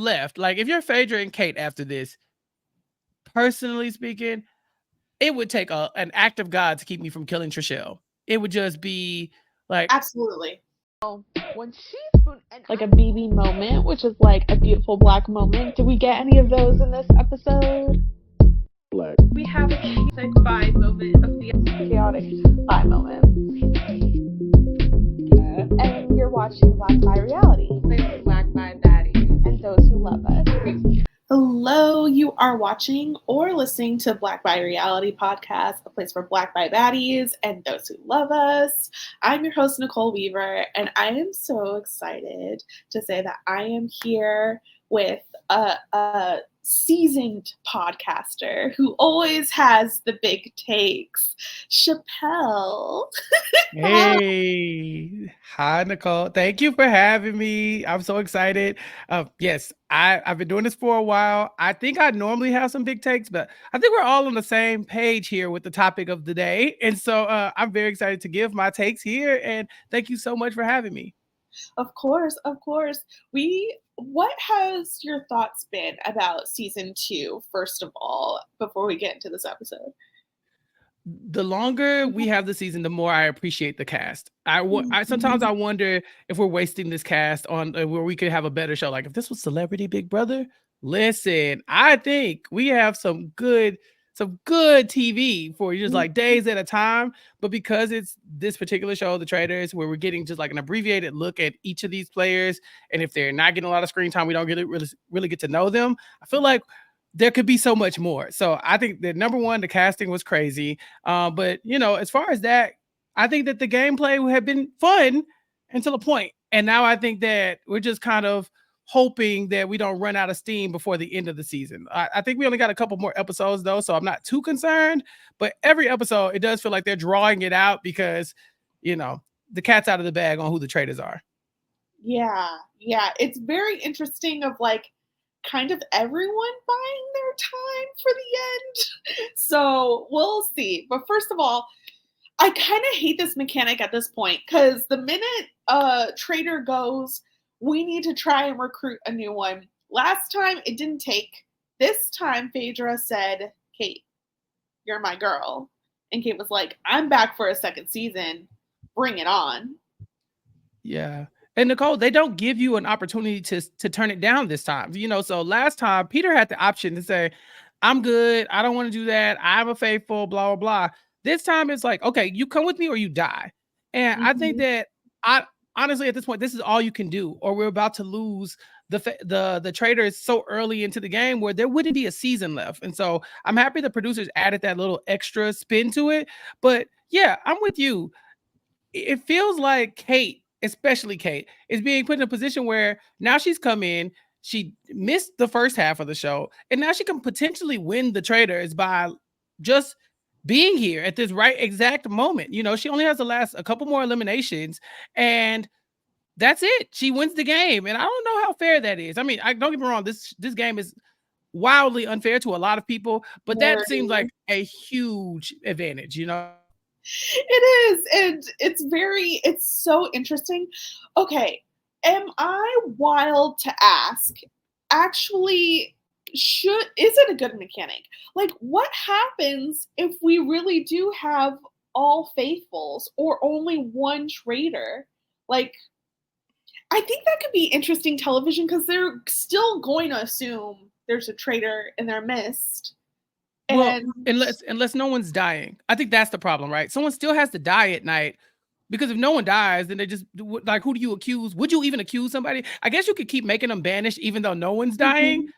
left. Like, if you're Phaedra and Kate after this, personally speaking, it would take an act of God to keep me from killing Trishelle. It would just be like, absolutely. When she's like a BB moment, which is like a beautiful black moment. Did we get any of those in this episode? Black. We have a chaotic vibe moment of the chaotic vibe moment. And you're watching Black by Reality. Black by Baddies. And those who love us. Hello, you are watching or listening to Black by Reality podcast, a place for Black by Baddies and those who love us. I'm your host, Nicole Weaver, and I am so excited to say that I am here with a seasoned podcaster who always has the big takes, Chappell. hey, hi, Nicole. Thank you for having me. I'm so excited. Yes, I've been doing this for a while. I think I normally have some big takes, but I think we're all on the same page here with the topic of the day. And so I'm very excited to give my takes here. And thank you so much for having me. Of course. What has your thoughts been about season 2, first of all, before we get into this episode? The longer we have the season, the more I appreciate the cast. Sometimes I wonder if we're wasting this cast on where we could have a better show. Like if this was Celebrity Big Brother, listen, I think we have some good TV for just like days at a time. But because it's this particular show, The Traitors, where we're getting just like an abbreviated look at each of these players, and if they're not getting a lot of screen time, we don't really get to know them. I feel like there could be so much more. So I think that number one, the casting was crazy. But as far as that, I think that the gameplay had been fun until a point. And now I think that we're just kind of hoping that we don't run out of steam before the end of the season. I think we only got a couple more episodes though, so I'm not too concerned. But every episode, it does feel like they're drawing it out because, the cat's out of the bag on who the traitors are. Yeah. It's very interesting of like kind of everyone buying their time for the end. So we'll see. But first of all, I kind of hate this mechanic at this point because the minute Traitor goes, we need to try and recruit a new one. Last time it didn't take. This time Phaedra said, Kate, you're my girl. And Kate was like, I'm back for a second season. Bring it on. Yeah. And Nicole, they don't give you an opportunity to turn it down this time. So last time Peter had the option to say, I'm good. I don't want to do that. I'm a faithful, blah, blah, blah. This time it's like, okay, you come with me or you die. And I think that honestly, at this point, this is all you can do, or we're about to lose the traitors so early into the game where there wouldn't be a season left. And so I'm happy the producers added that little extra spin to it. But yeah, I'm with you. It feels like Kate, especially Kate, is being put in a position where now she's come in, she missed the first half of the show, and now she can potentially win the traitors by just being here at this right exact moment. She only has to last a couple more eliminations and that's it. She wins the game. And I don't know how fair that is. I mean, don't get me wrong. This game is wildly unfair to a lot of people, but that seems like a huge advantage, It is. And it's so interesting. Okay. Am I wild to ask, actually, is it a good mechanic? Like, what happens if we really do have all faithfuls or only one traitor? Like, I think that could be interesting television because they're still going to assume there's a traitor in their midst. Well, unless no one's dying. I think that's the problem, right? Someone still has to die at night. Because if no one dies, then they just like, who do you accuse? Would you even accuse somebody? I guess you could keep making them banished even though no one's dying,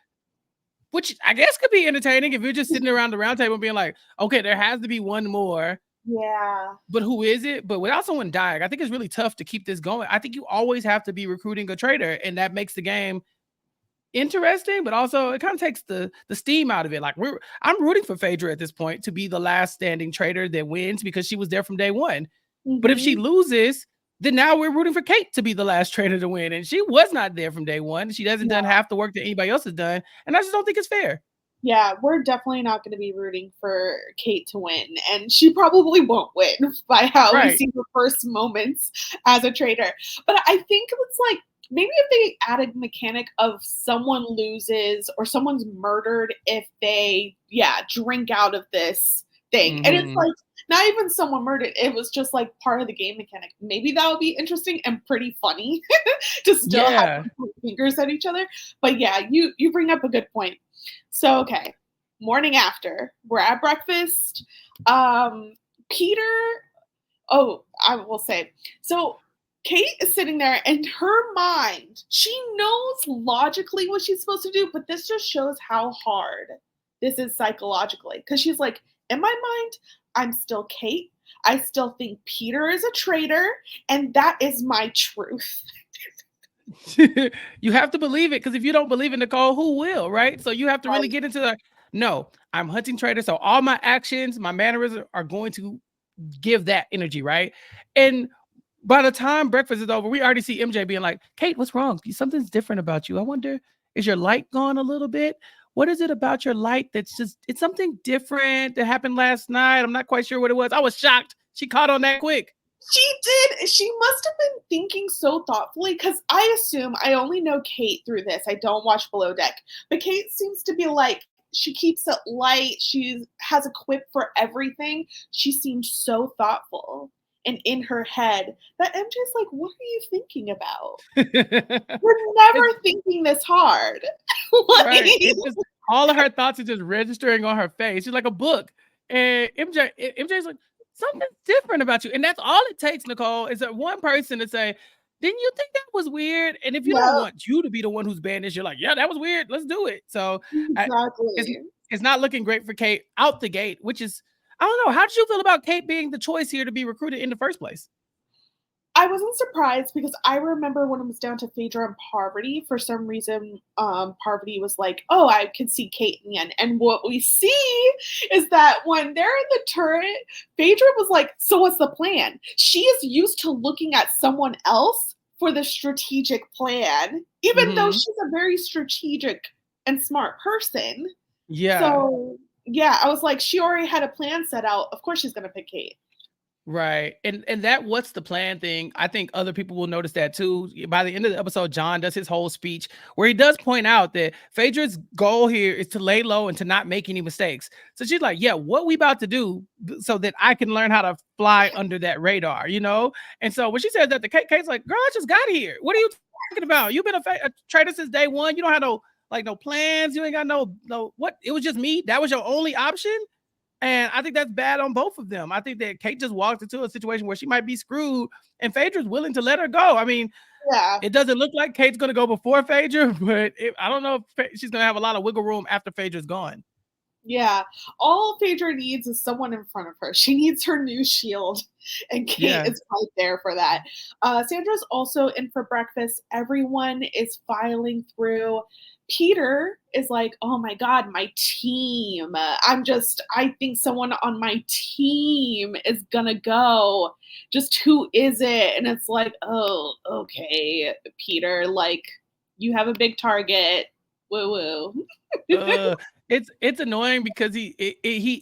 which I guess could be entertaining if you're just sitting around the round table being like, okay, there has to be one more. Yeah. But who is it? But without someone dying, I think it's really tough to keep this going. I think you always have to be recruiting a traitor, and that makes the game interesting, but also it kind of takes the steam out of it. Like I'm rooting for Phaedra at this point to be the last standing traitor that wins because she was there from day one. But if she loses, then now we're rooting for Kate to be the last traitor to win. And she was not there from day one. She hasn't done half the work that anybody else has done. And I just don't think it's fair. Yeah, we're definitely not going to be rooting for Kate to win. And she probably won't win by how we see her first moments as a traitor. But I think it's like, maybe if they added mechanic of someone loses or someone's murdered if they drink out of this thing. And it's like not even someone murdered, it was just like part of the game mechanic. Maybe that would be interesting and pretty funny to still have fingers at each other. But yeah, you bring up a good point. So okay, morning after, we're at breakfast. Peter, I will say, so Kate is sitting there in her mind. She knows logically what she's supposed to do, but this just shows how hard this is psychologically. Because she's like, in my mind, I'm still Kate. I still think Peter is a traitor, and that is my truth. You have to believe it, because if you don't believe in Nicole, who will, right? So you have to really get into the, no, I'm hunting traitors, so all my actions, my mannerisms are going to give that energy, right? And by the time breakfast is over, we already see MJ being like, Kate, what's wrong? Something's different about you. I wonder, is your light gone a little bit? What is it about your light that's just, it's something different that happened last night. I'm not quite sure what it was. I was shocked. She caught on that quick. She did. She must have been thinking so thoughtfully, because I assume, I only know Kate through this. I don't watch Below Deck. But Kate seems to be like, she keeps it light. She has a quip for everything. She seems so thoughtful and in her head that MJ's like, what are you thinking about? We're never thinking this hard. Right. Just, all of her thoughts are just registering on her face. She's like a book. And MJ's like, something's different about you. And that's all it takes, Nicole, is that one person to say, didn't you think that was weird? And if you don't want you to be the one who's banished, you're like, yeah, that was weird. Let's do it. So exactly. It's not looking great for Kate out the gate, which is, I don't know. How did you feel about Kate being the choice here to be recruited in the first place? I wasn't surprised, because I remember when it was down to Phaedra and Parvati, for some reason, Parvati was like, oh, I can see Kate in the end. And what we see is that when they're in the turret, Phaedra was like, so what's the plan? She is used to looking at someone else for the strategic plan, even though she's a very strategic and smart person. Yeah. So, yeah, I was like, she already had a plan set out. Of course she's going to pick Kate. Right. And that what's the plan thing, I think other people will notice that too. By the end of the episode, John does his whole speech where he does point out that Phaedra's goal here is to lay low and to not make any mistakes. So she's like, yeah, what we about to do so that I can learn how to fly under that radar, you know? And so when she says that, the Kate's like, girl, I just got here. What are you talking about? You've been a traitor since day one. You don't have no plans. You ain't got no what? It was just me. That was your only option. And I think that's bad on both of them. I think that Kate just walked into a situation where she might be screwed, and Phaedra's willing to let her go. I mean, it doesn't look like Kate's going to go before Phaedra, but I don't know if she's going to have a lot of wiggle room after Phaedra's gone. Yeah, all Phaedra needs is someone in front of her. She needs her new shield, and Kate is right there for that. Sandra's also in for breakfast. Everyone is filing through. Peter is like, oh my God, my team. I think someone on my team is gonna go. Just who is it? And it's like, oh, okay, Peter, like, you have a big target. Woo woo. It's annoying because he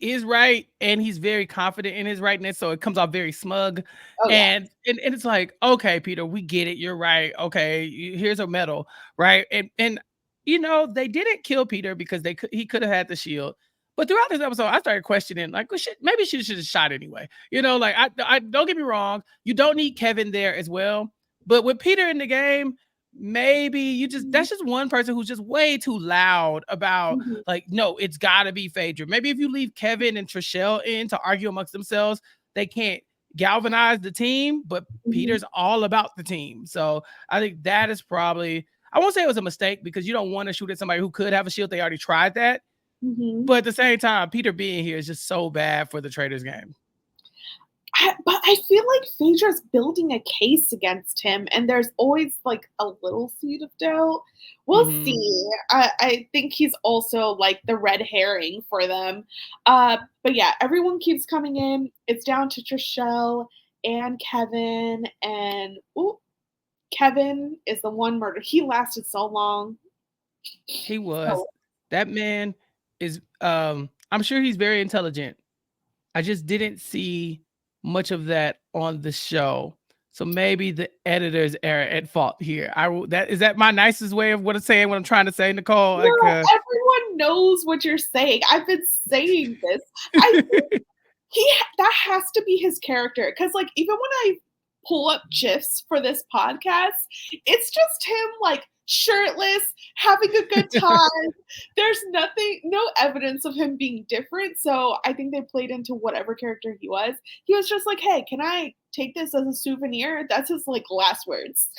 is right, and he's very confident in his rightness, so it comes off very smug. And it's like, okay, Peter, we get it. You're right. Okay, here's a medal, right? And you know, they didn't kill Peter because he could have had the shield. But throughout this episode, I started questioning, like, well, shit, maybe she should have shot anyway. You know, like, I don't get me wrong, you don't need Kevin there as well. But with Peter in the game, maybe that's just one person who's just way too loud about like, no, it's gotta be Phaedra. Maybe if you leave Kevin and Trishelle in to argue amongst themselves, they can't galvanize the team, but Peter's all about the team. So I think that is probably, I won't say it was a mistake, because you don't want to shoot at somebody who could have a shield. They already tried that. But at the same time, Peter being here is just so bad for the Traitors game. But I feel like Phaedra's building a case against him, and there's always like a little seed of doubt. We'll see. I think he's also like the red herring for them. But yeah, everyone keeps coming in. It's down to Trishelle and Kevin, and Kevin is the one murdered. He lasted so long. He was. That man is, I'm sure he's very intelligent. I just didn't see much of that on the show. So maybe the editors are at fault here. Is that my nicest way of saying what I'm trying to say, Nicole? No, everyone knows what you're saying. I've been saying this. I think that has to be his character, because like even when I pull up gifs for this podcast, it's just him like shirtless, having a good time. There's no evidence of him being different. So I think they played into whatever character he was. He was just like, hey, can I take this as a souvenir? That's his like last words.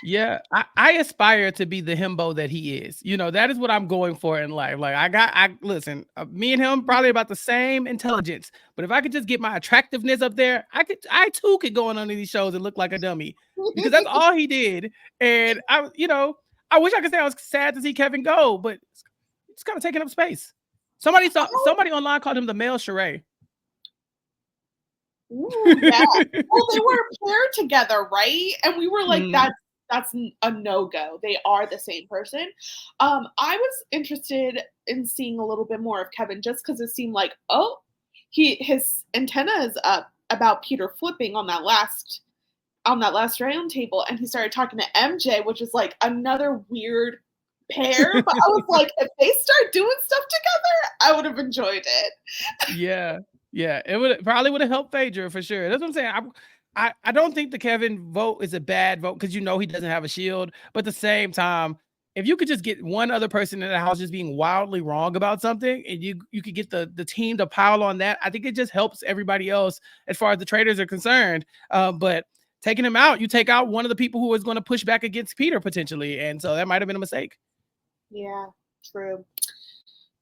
Yeah, I aspire to be the himbo that he is. That is what I'm going for in life. Like listen, me and him probably about the same intelligence, but if I could just get my attractiveness up there, I too could go on under these shows and look like a dummy, because that's all he did. And I wish I could say I was sad to see Kevin go, but it's kind of taking up space. Somebody online called him the male Sheree. Ooh, yeah. Well, they were paired together, right? And we were like, that's a no-go. They are the same person. I was interested in seeing a little bit more of Kevin, just because it seemed like, his antenna is up about Peter flipping on that last round table, and he started talking to MJ, which is like another weird pair. But I was like, if they start doing stuff together, I would have enjoyed it. Yeah. Yeah, it probably would have helped Phaedra for sure. That's what I'm saying. I don't think the Kevin vote is a bad vote, because he doesn't have a shield. But at the same time, if you could just get one other person in the house just being wildly wrong about something, and you could get the team to pile on that, I think it just helps everybody else as far as the traitors are concerned. But taking him out, you take out one of the people who is going to push back against Peter potentially, and so that might have been a mistake. Yeah, true.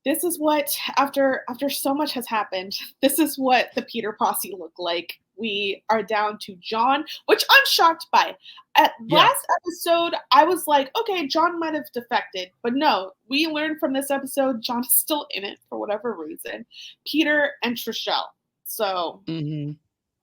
This is what, after so much has happened, this is what the Peter posse look like. We are down to John, which I'm shocked by. Last episode, I was like, okay, John might have defected. But no, we learned from this episode, John is still in it for whatever reason. Peter and Trishelle. So.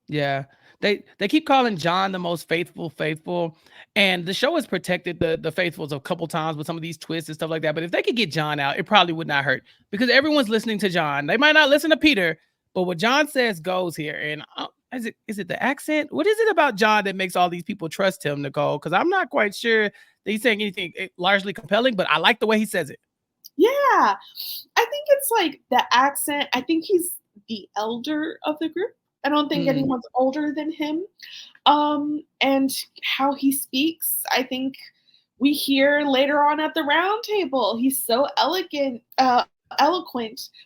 Yeah. They keep calling John the most faithful, and the show has protected the faithfuls a couple times with some of these twists and stuff like that. But if they could get John out, it probably would not hurt, because everyone's listening to John. They might not listen to Peter, but what John says goes here. And is it the accent? What is it about John that makes all these people trust him, Nicole? Because I'm not quite sure that he's saying anything largely compelling, but I like the way he says it. Yeah, I think it's like the accent. I think he's the elder of the group. I don't think anyone's older than him. And how he speaks, I think we hear later on at the round table. He's so eloquent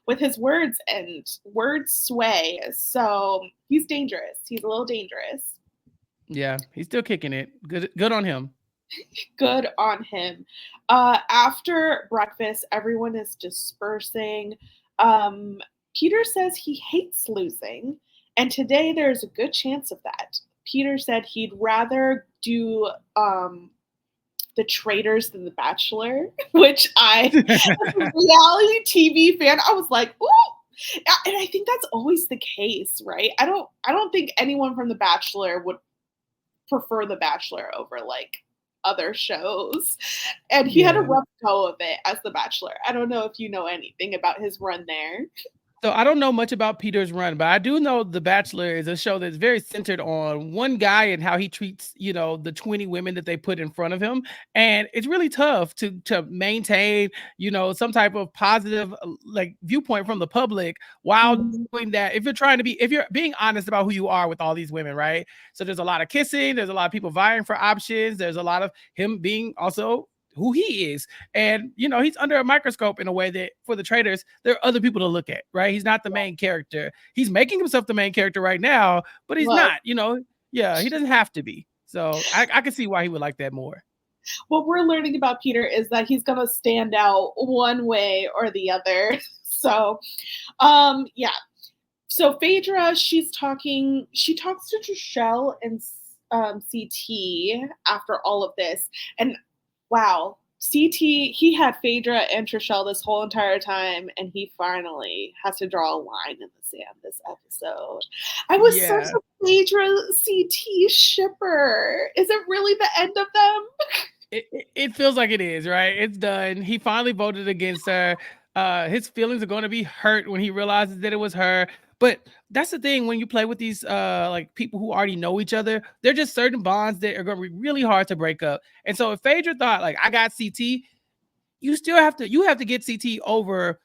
with his words, and words sway. So he's dangerous. He's a little dangerous. Yeah, he's still kicking it. Good on him. Good on him. After breakfast, everyone is dispersing. Peter says he hates losing. And today there's a good chance of that. Peter said he'd rather do the Traitors than The Bachelor, which as a reality TV fan, I was like, ooh. And I think that's always the case, right? I don't think anyone from The Bachelor would prefer The Bachelor over like other shows. And he had a rough go of it as The Bachelor. I don't know if you know anything about his run there. So I don't know much about Peter's run, but I do know The Bachelor is a show that's very centered on one guy and how he treats, the 20 women that they put in front of him. And it's really tough to maintain, some type of positive like viewpoint from the public while doing that. If you're being honest about who you are with all these women, right? So there's a lot of kissing, there's a lot of people vying for options, there's a lot of him being also who he is. And, he's under a microscope in a way that for the Traitors, there are other people to look at, right? He's not the main character. He's making himself the main character right now, but he's not, he doesn't have to be. So I can see why he would like that more. What we're learning about Peter is that he's going to stand out one way or the other. So, yeah. So Phaedra, she talks to Trishelle and CT after all of this. And wow, CT, he had Phaedra and Trishelle this whole entire time, and he finally has to draw a line in the sand this episode. I was such a Phaedra CT shipper. Is it really the end of them? It feels like it is, right? It's done. He finally voted against her. His feelings are going to be hurt when he realizes that it was her. But that's the thing when you play with these like people who already know each other, they're just certain bonds that are going to be really hard to break up. And so if Phaedra thought like I got CT, you have to get CT over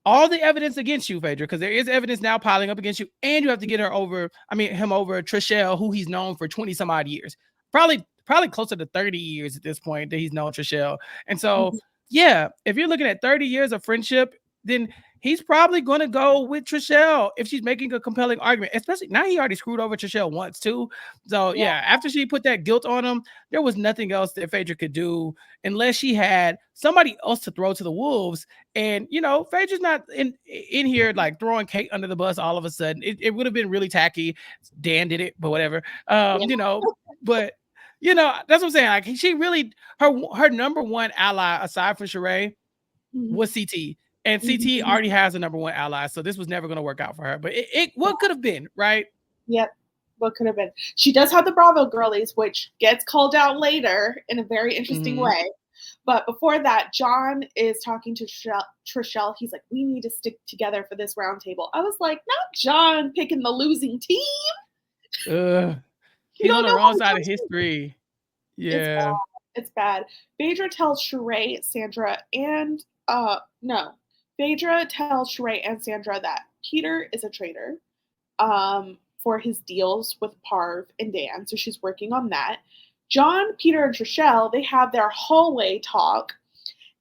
all the evidence against you, Phaedra, because there is evidence now piling up against you, and you have to get him over Trishelle, who he's known for 20 some odd years. Probably closer to 30 years at this point that he's known Trishelle. And so, yeah, if you're looking at 30 years of friendship, then he's probably going to go with Trishelle if she's making a compelling argument, especially now he already screwed over Trishelle once too. So yeah, after she put that guilt on him, there was nothing else that Phaedra could do unless she had somebody else to throw to the wolves. And Phaedra's not in here like throwing Kate under the bus all of a sudden. It would have been really tacky. Dan did it, but whatever. But that's what I'm saying. Like she really her number one ally aside from Sheree was CT. And CT already has a number one ally, so this was never going to work out for her. But what could have been, right? Yep. What could have been? She does have the Bravo girlies, which gets called out later in a very interesting way. But before that, John is talking to Trishelle. He's like, we need to stick together for this round table. I was like, not John picking the losing team. He's on the wrong side of history. Yeah. It's bad. Phaedra tells Sheree, Sandra, and Phaedra tells Sheree and Sandra that Peter is a traitor for his deals with Parv and Dan. So she's working on that. John, Peter, and Trishelle, they have their hallway talk.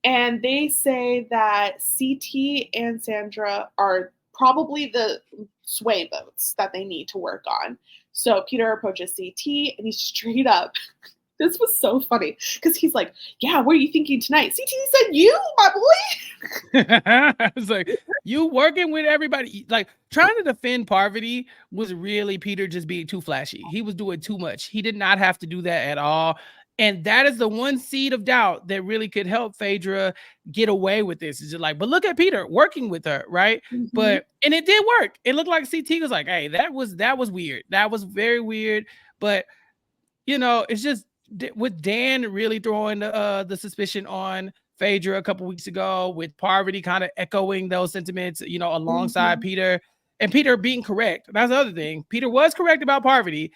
And they say that CT and Sandra are probably the sway votes that they need to work on. So Peter approaches CT and he's straight up. This was so funny because he's like, yeah, what are you thinking tonight? CT said, you, my boy. I was like, you working with everybody. Like trying to defend Parvati was really Peter just being too flashy. He was doing too much. He did not have to do that at all. And that is the one seed of doubt that really could help Phaedra get away with this. It's just like, but look at Peter working with her, right? And it did work. It looked like CT was like, hey, that was weird. That was very weird. But it's just with Dan really throwing the suspicion on Phaedra a couple weeks ago, with Parvati kind of echoing those sentiments, alongside Peter, and Peter being correct. That's the other thing. Peter was correct about Parvati.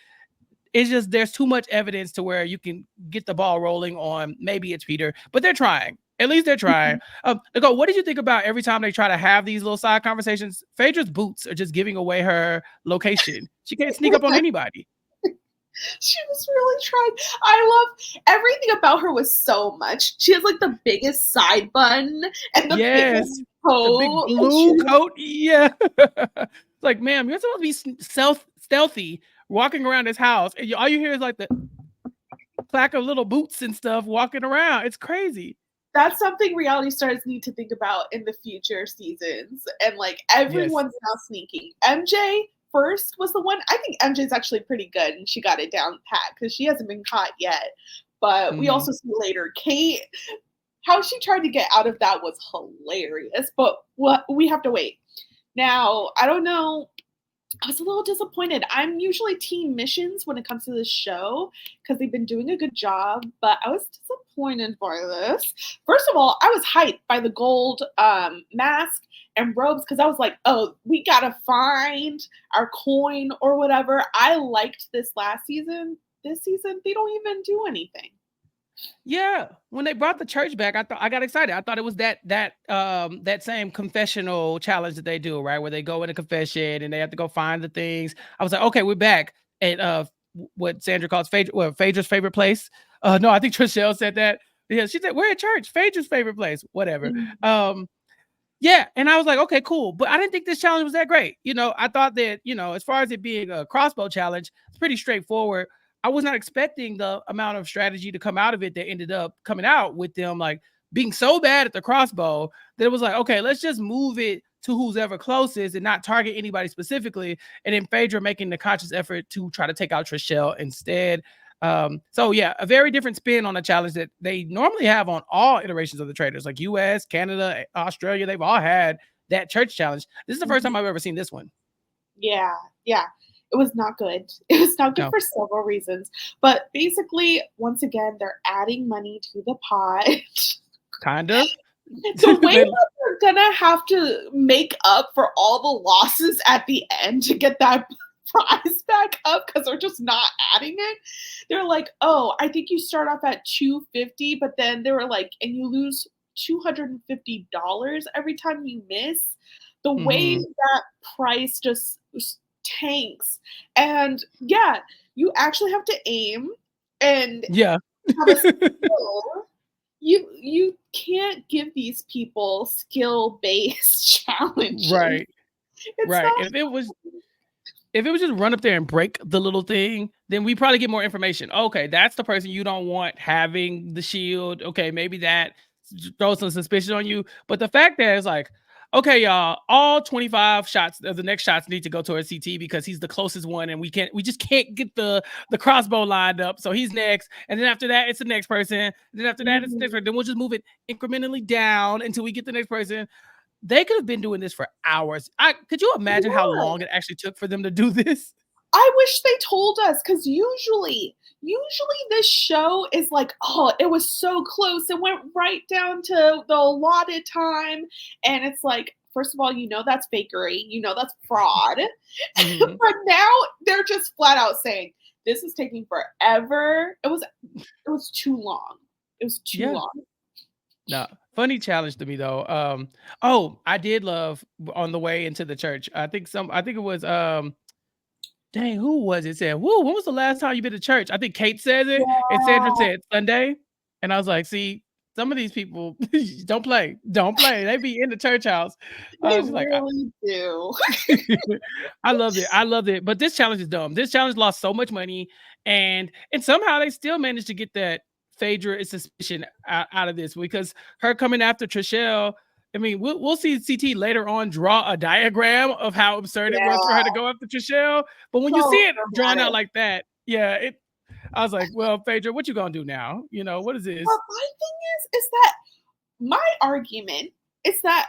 It's just there's too much evidence to where you can get the ball rolling on maybe it's Peter, but they're trying. At least they're trying. Nicole, what did you think about every time they try to have these little side conversations? Phaedra's boots are just giving away her location. She can't sneak up on anybody. She was really trying. I love everything about her was so much. She has like the biggest side bun and the biggest coat. The big blue coat. Yeah. Like, ma'am, you're supposed to be stealthy walking around this house. And all you hear is like the clack of little boots and stuff walking around. It's crazy. That's something reality stars need to think about in the future seasons. And like everyone's now sneaking. MJ first was the one. I think MJ's actually pretty good and she got it down pat because she hasn't been caught yet. But we also see later Kate, how she tried to get out of that was hilarious. But we have to wait. Now, I don't know. I was a little disappointed. I'm usually team missions when it comes to this show because they've been doing a good job, but I was disappointed by this. First of all, I was hyped by the gold mask and robes because I was like, oh, we got to find our coin or whatever. I liked this last season. This season, they don't even do anything. Yeah, when they brought the church back, I got excited. I thought it was that same confessional challenge that they do, right? Where they go in a confession and they have to go find the things. I was like, okay, we're back at what Sandra calls Phaedra's favorite place. No, I think Trishelle said that. Yeah, she said we're at church, Phaedra's favorite place, whatever. Yeah, and I was like, okay, cool. But I didn't think this challenge was that great. I thought that, as far as it being a crossbow challenge, it's pretty straightforward. I was not expecting the amount of strategy to come out of it that ended up coming out with them like being so bad at the crossbow that it was like, okay, let's just move it to who's ever closest and not target anybody specifically. And then Phaedra making the conscious effort to try to take out Trishelle instead. So yeah, a very different spin on a challenge that they normally have on all iterations of the Traitors, like US, Canada, Australia. They've all had that church challenge. This is the first time I've ever seen this one. Yeah. It was not good. It was not good for several reasons. But basically, once again, they're adding money to the pot. Kind of. The way that they're they're gonna have to make up for all the losses at the end to get that prize back up because they're just not adding it. They're like, oh, I think you start off at $250, but then they were like, and you lose $250 every time you miss. The way that price just tanks. And yeah, you actually have to aim and Yeah. have a skill. You can't give these people skill-based challenges. Right. It's Right. not And if it was just run up there and break the little thing, then we probably get more information. Okay, that's the person you don't want having the shield. Okay, maybe that throws some suspicion on you. But the fact that it's like, okay, y'all, all 25 shots of the next shots need to go towards CT because he's the closest one, and we just can't get the crossbow lined up. So he's next. And then after that, it's the next person. And then after that, it's the next person. Then we'll just move it incrementally down until we get the next person. They could have been doing this for hours. Could you imagine how long it actually took for them to do this? I wish they told us because usually this show is like, oh, it was so close. It went right down to the allotted time. And it's like, first of all, that's fakery. That's fraud. But now they're just flat out saying, this is taking forever. It was too long. It was too long. No, funny challenge to me though. I did love on the way into the church. I think it was dang, who was it said, "Whoa, when was the last time you been to church?" I think Kate says it, and Sandra said Sunday, and I was like, see, some of these people don't play. They be in the church house. They like, really do. I loved it. But this challenge is dumb. This challenge lost so much money, and somehow they still managed to get that Phaedra suspicion out of this because her coming after Trishelle. I mean, we'll see CT later on draw a diagram of how absurd it was for her to go after Trishelle. But when you see it drawn out like that, I was like, well, Phaedra, what you gonna do now? What is this? Well, my thing is that my argument is that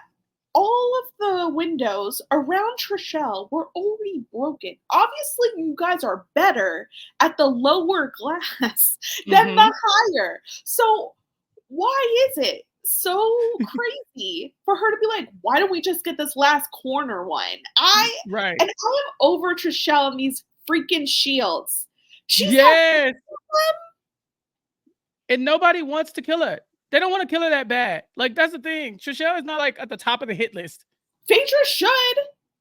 all of the windows around Trishelle were already broken. Obviously, you guys are better at the lower glass than the higher. So why is it so crazy for her to be like, why don't we just get this last corner one? And I am over Trishelle and these freaking shields. She's and nobody wants to kill her. They don't want to kill her that bad. Like, that's the thing. Trishelle is not like at the top of the hit list. Phaedra should.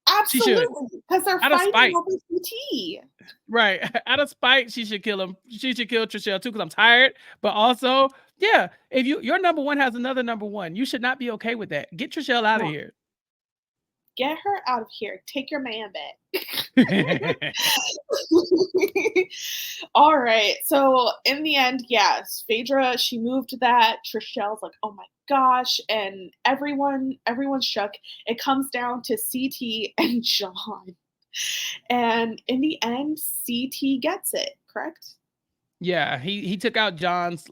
Absolutely. Because they're fighting over CT. Right. Out of spite, she should kill him. She should kill Trishelle too, because I'm tired. But also, if your number one has another number one, you should not be okay with that. Get Trishelle out of here. Get her out of here. Take your man back. All right. So in the end, yes, Phaedra, she moved that. Trishelle's like, oh my gosh. And everyone's shook. It comes down to CT and John. And in the end, CT gets it, correct? Yeah, he took out John's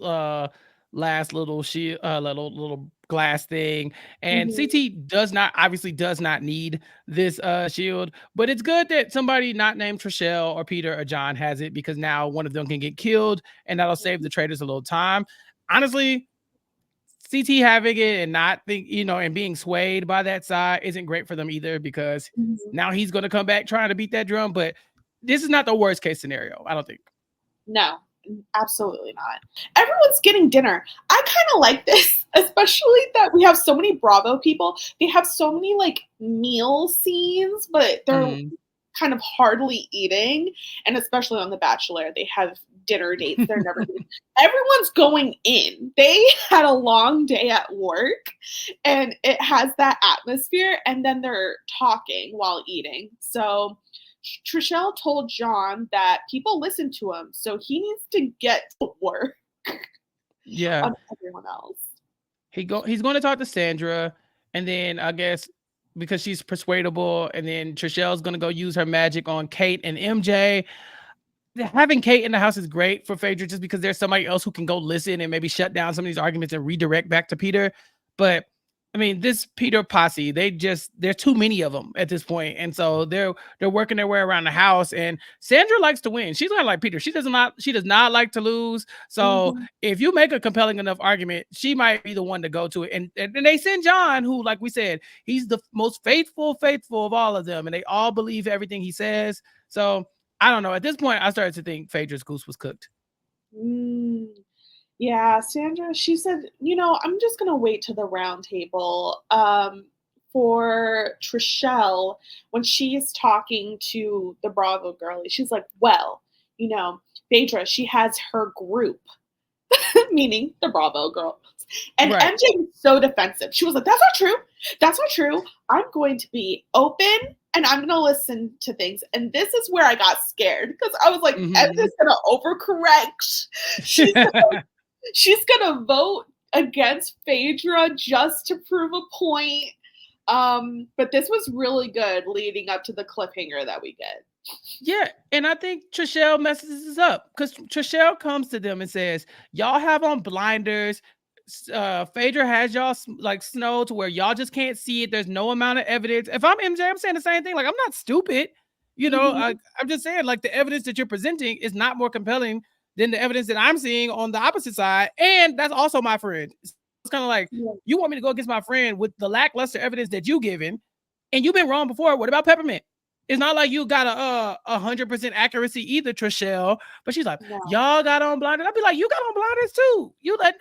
last little shield, little glass thing, and CT does not need this shield, but it's good that somebody not named Trishelle or Peter or John has it, because now one of them can get killed and that'll save the traitors a little time. Honestly, CT having it and not and being swayed by that side isn't great for them either, because now he's going to come back trying to beat that drum. But this is not the worst case scenario, I don't think. No, absolutely not. Everyone's getting dinner. I kind of like this, especially that we have so many Bravo people. They have so many meal scenes, but they're kind of hardly eating. And especially on The Bachelor, they have dinner dates. They're never everyone's going in. They had a long day at work and it has that atmosphere, and then they're talking while eating. So Trishelle told John that people listen to him, so he needs to get to work. On everyone else. He's going to talk to Sandra, and then I guess because she's persuadable, and then Trishelle's going to go use her magic on Kate and MJ. Having Kate in the house is great for Phaedra, just because there's somebody else who can go listen and maybe shut down some of these arguments and redirect back to Peter. But I mean, this Peter posse, there's too many of them at this point. And so they're working their way around the house. And Sandra likes to win. She's not like Peter. She does not like to lose. So Mhm. if you make a compelling enough argument, she might be the one to go to it. And they send John, who, like we said, he's the most faithful of all of them, and they all believe everything he says. So I don't know. At this point, I started to think Phaedra's goose was cooked. Mm. Yeah, Sandra, she said, I'm just gonna wait to the round table. For Trishelle, when she is talking to the Bravo girlie, she's like, well, you know, Phaedra, she has her group, meaning the Bravo girls. And Right. MJ was so defensive. She was like, that's not true. That's not true. I'm going to be open and I'm going to listen to things. And this is where I got scared because I was like, Mhm. MJ's going to overcorrect. She's she's gonna vote against Phaedra just to prove a point. But this was really good leading up to the cliffhanger that we get. Yeah, and I think Trishelle messes this up because Trishelle comes to them and says, "Y'all have on blinders. Phaedra has y'all like snow to where y'all just can't see it. There's no amount of evidence. If I'm MJ, I'm saying the same thing. Like I'm not stupid. Mhm. I'm just saying like the evidence that you're presenting is not more compelling than the evidence that I'm seeing on the opposite side, and that's also my friend. It's kind of like Yeah. you want me to go against my friend with the lackluster evidence that you given, and you've been wrong before. What about peppermint? It's not like you got 100% accuracy either, Trishelle. But she's like, No. y'all got on blinders. I'd be like, you got on blinders too. You let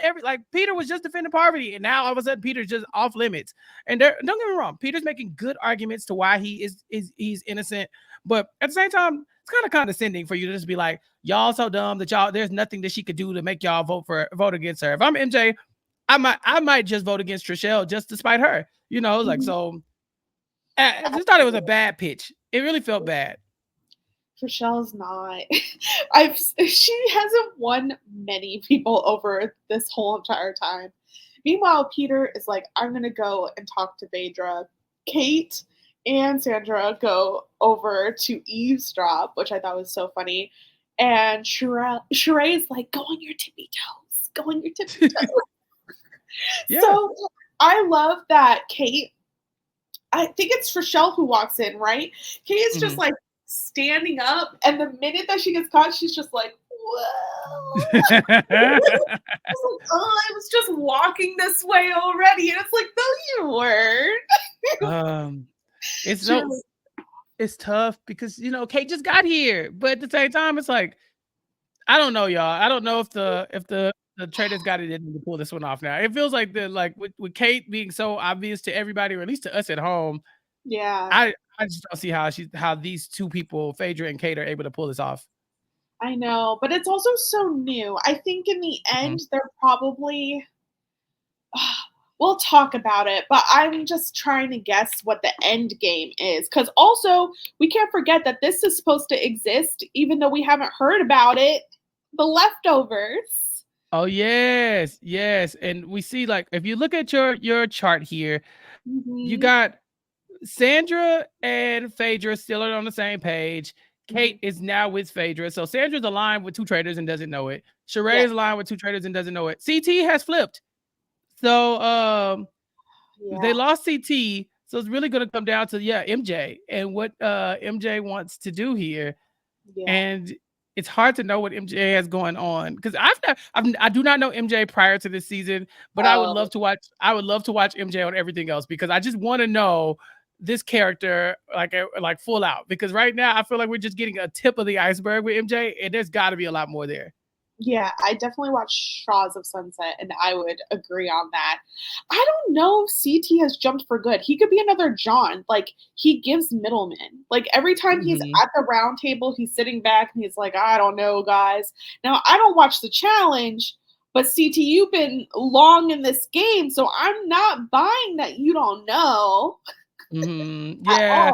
Peter was just defending poverty, and now all of a sudden Peter's just off limits. And don't get me wrong, Peter's making good arguments to why he's innocent. But at the same time, it's kind of condescending for you to just be like, y'all so dumb that y'all there's nothing that she could do to make y'all vote against her. If I'm MJ, I might just vote against Trishelle just to spite her. Like Mhm. so. I just thought it was a bad pitch. It really felt bad. Trichelle's not. She hasn't won many people over this whole entire time. Meanwhile, Peter is like, I'm gonna go and talk to Phaedra. Kate and Sandra go over to eavesdrop, which I thought was so funny. And Sheree is like, go on your tippy toes. Go on your tippy toes. Yeah. So I love that Kate, I think it's Rochelle who walks in, right? Kate is just Mhm. like standing up, and the minute that she gets caught, she's just like, well, I was just walking this way already. And it's like, no, you weren't. um, it's She so was- it's tough because Kate just got here, but at the same time, it's like I don't know, y'all. I don't know if the traders got it in them to pull this one off. Now it feels like with Kate being so obvious to everybody, or at least to us at home. yeah, I just don't see how these two people, Phaedra and Kate, are able to pull this off. I know. But it's also so new. I think in the Mhm. end, they're probably, we'll talk about it, but I'm just trying to guess what the end game is. Because also, we can't forget that this is supposed to exist, even though we haven't heard about it. The leftovers. Oh yes, yes, and we see like if you look at your chart here, you Hmm. got Sandra and Phaedra still are on the same page. Hmm. Kate is now with Phaedra. So Sandra's aligned with two traitors and doesn't know it. Sheree Yeah, is aligned with two traitors and doesn't know it. CT has flipped. So they yeah, lost CT. So it's really gonna come down to MJ and what MJ wants to do here. yeah. And it's hard to know what MJ has going on because I do not know MJ prior to this season, but I would Oh, love to watch. I would love to watch MJ on everything else because I just want to know this character like full out. Because right now I feel like we're just getting a tip of the iceberg with MJ, and there's got to be a lot more there. yeah. I definitely watched Shaws of Sunset, and I would agree on that. I don't know if CT has jumped for good. He could be another John. Like, he gives middlemen. Like, every time he's Mhm. at the round table, he's sitting back and he's like, I don't know, guys. Now, I don't watch the challenge, but CT, you've been long in this game, so I'm not buying that you don't know Mhm. at Yeah.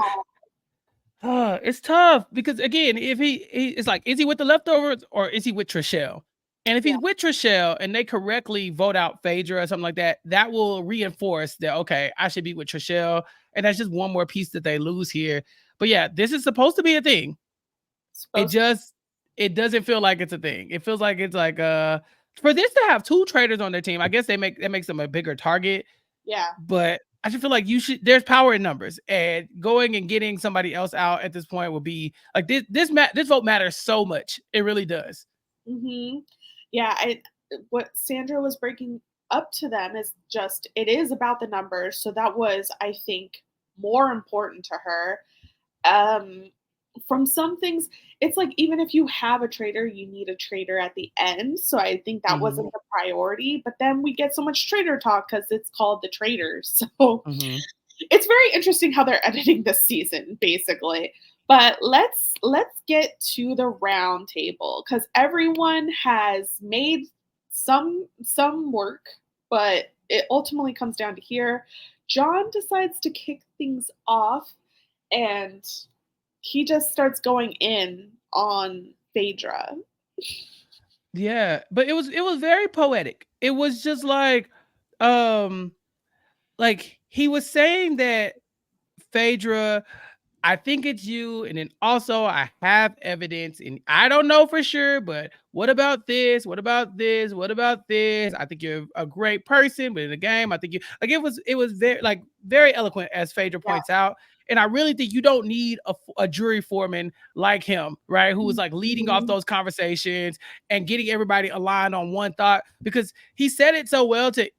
all. It's tough because again, if it's like, is he with the leftovers or is he with Trishelle? And if Yeah. he's with Trishelle and they correctly vote out Phaedra or something like that, that will reinforce that okay, I should be with Trishelle, and that's just one more piece that they lose here. But yeah, this is supposed to be a thing. It Supposed to. just it doesn't feel like it's a thing. It feels like it's like for this to have two traders on their team, I guess that makes them a bigger target. Yeah. But I just feel like there's power in numbers, and going and getting somebody else out at this point will be like this vote matters so much. It really does. Hmm. Yeah, what Sandra was breaking up to them is just it is about the numbers. So that was, I think, more important to her. Um, from some things, it's like even if you have a traitor, you need a traitor at the end. So I think that Hmm. wasn't the priority. But then we get so much traitor talk because it's called the Traitors. So Hmm. it's very interesting how they're editing this season, basically. But let's get to the round table because everyone has made some work, but it ultimately comes down to here. John decides to kick things off, and he just starts going in on Phaedra. Yeah, but it was very poetic. It was just um, like he was saying that Phaedra, I think it's you. And then also, I have evidence, and I don't know for sure, but what about this? What about this? What about this? I think you're a great person, but in the game, I think you like it was very very eloquent, as Phaedra Yeah. points out. And I really think you don't need a jury foreman like him, right? Who was like leading off Mhm. those conversations and getting everybody aligned on one thought, because he said it so well to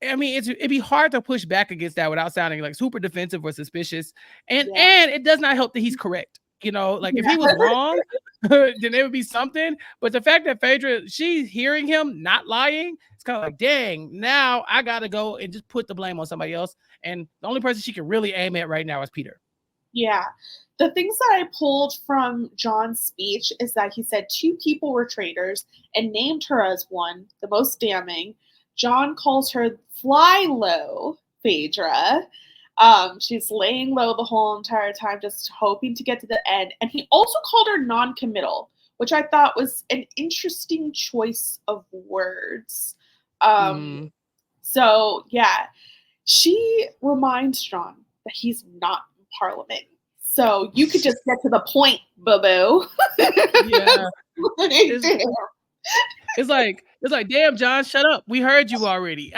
I mean, it'd be hard to push back against that without sounding like super defensive or suspicious. And Yeah. and it does not help that he's correct. Like if Yeah. he was wrong, then it would be something. But the fact that Phaedra, she's hearing him not lying, it's kind of like, dang, now I gotta go and just put the blame on somebody else. And the only person she can really aim at right now is Peter. Yeah. The things that I pulled from John's speech is that he said two people were traitors and named her as one, the most damning. John calls her fly low Phaedra. She's laying low the whole entire time, just hoping to get to the end. And he also called her non-committal, which I thought was an interesting choice of words. Um, Mm. so yeah, she reminds John that he's not in Parliament. So you could just get to the point, boo boo. Yeah. It's it's like, damn, John, shut up. We heard you already.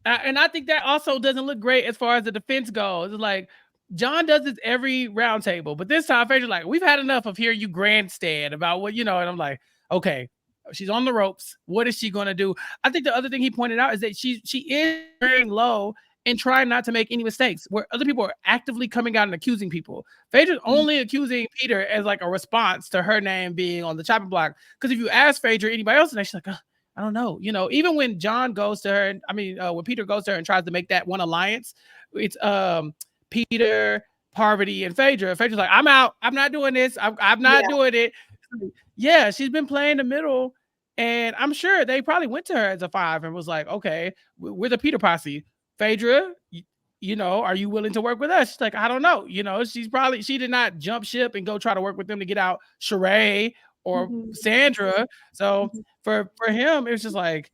And I think that also doesn't look great as far as the defense goes. It's like John does this every roundtable, but this time Phaedra's like, we've had enough of hearing you grandstand about and I'm like, okay, she's on the ropes. What is she gonna do? I think the other thing he pointed out is that she is very low and trying not to make any mistakes, where other people are actively coming out and accusing people. Phaedra's only accusing Peter as like a response to her name being on the chopping block. Because if you ask Phaedra or anybody else, and she's like, I don't know. Even when John goes to her, when Peter goes to her and tries to make that one alliance, it's Peter, Parvati, and Phaedra. Phaedra's like, I'm out. I'm not doing this. I'm not Yeah. doing it. Yeah, she's been playing the middle. And I'm sure they probably went to her as a 5 and was like, okay, we're the Peter posse. Phaedra, are you willing to work with us? She's like, I don't know. She did not jump ship and go try to work with them to get out Sheree or Mhm. Sandra. So Mhm. for him, it was just like,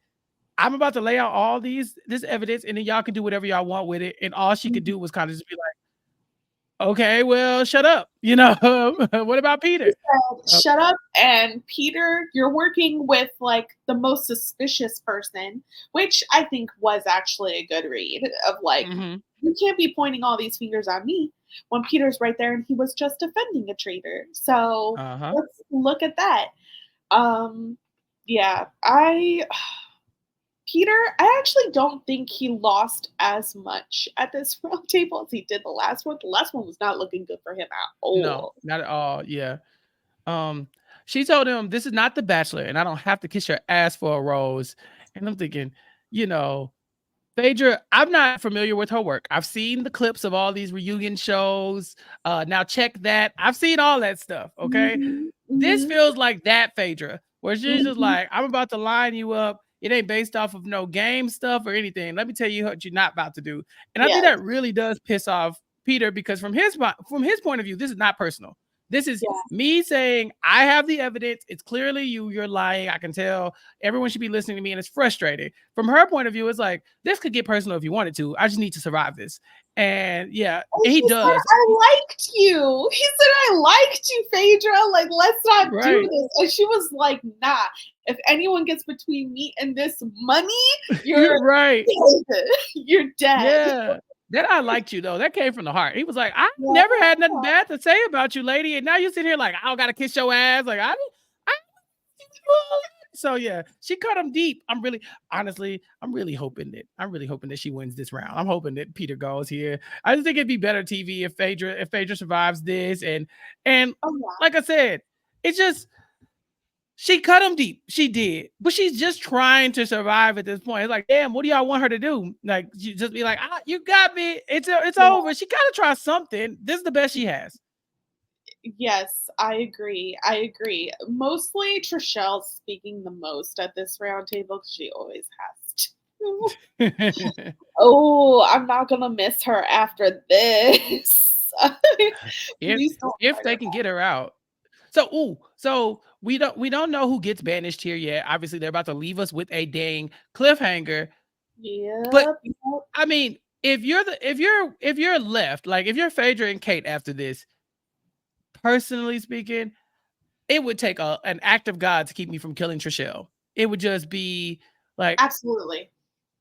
I'm about to lay out all this evidence, and then y'all can do whatever y'all want with it. And all she could Mhm. do was kind of just be like, okay, well, shut up. What about He Peter? said, shut up. And Peter, you're working with like the most suspicious person, which I think was actually a good read of like, Mhm. you can't be pointing all these fingers on me when Peter's right there and he was just defending a traitor. So Uh-huh. let's look at that. Um, yeah, Peter, I actually don't think he lost as much at this round table as he did the last one. The last one was not looking good for him at No, all. not at all. Yeah. Um, she told him, "This is not The Bachelor, and I don't have to kiss your ass for a rose." And I'm thinking, you know, Phaedra, I'm not familiar with her work. I've seen the clips of all these reunion shows. Now check that. I've seen all that stuff. Okay. Mhm, This mhm, feels like that Phaedra, where she's just mhm. like, I'm about to line you up. It ain't based off of no game stuff or anything. Let me tell you what you're not about to do. And I think Yes. that really does piss off Peter, because from his point of view, this is not personal. This is Yeah. me saying, I have the evidence. It's clearly you. You're lying. I can tell. Everyone should be listening to me, and it's frustrating. From her point of view, it's like, this could get personal if you wanted to. I just need to survive this. And yeah, And he he does. said, I liked you. He said, I liked you, Phaedra. Like, let's not do Right. this. And she was like, nah. If anyone gets between me and this money, you're right. dead. You're dead. Yeah. That I liked you though. That came from the heart. He was like, I Yeah. never had nothing bad to say about you, lady. And now you sit here like, I don't gotta kiss your ass. Like, I so yeah, she cut him deep. I'm really hoping that she wins this round. I'm hoping that Peter goes here. I just think it'd be better TV if Phaedra survives this. And Oh, yeah. like I said, it's just she cut him deep. She did, but she's just trying to survive at this point. It's like, damn, what do y'all want her to do? Like, you just be like, you got me. It's over. She gotta try something. This is the best she has. Yes, I agree. Mostly Trishelle speaking the most at this round table because she always has to. Oh, I'm not gonna miss her after this. if they can get her out. So we don't know who gets banished here yet. Obviously, they're about to leave us with a dang cliffhanger. Yeah. But I mean, if you're left, like if you're Phaedra and Kate after this, personally speaking, it would take an act of God to keep me from killing Trishelle. It would just be like, absolutely.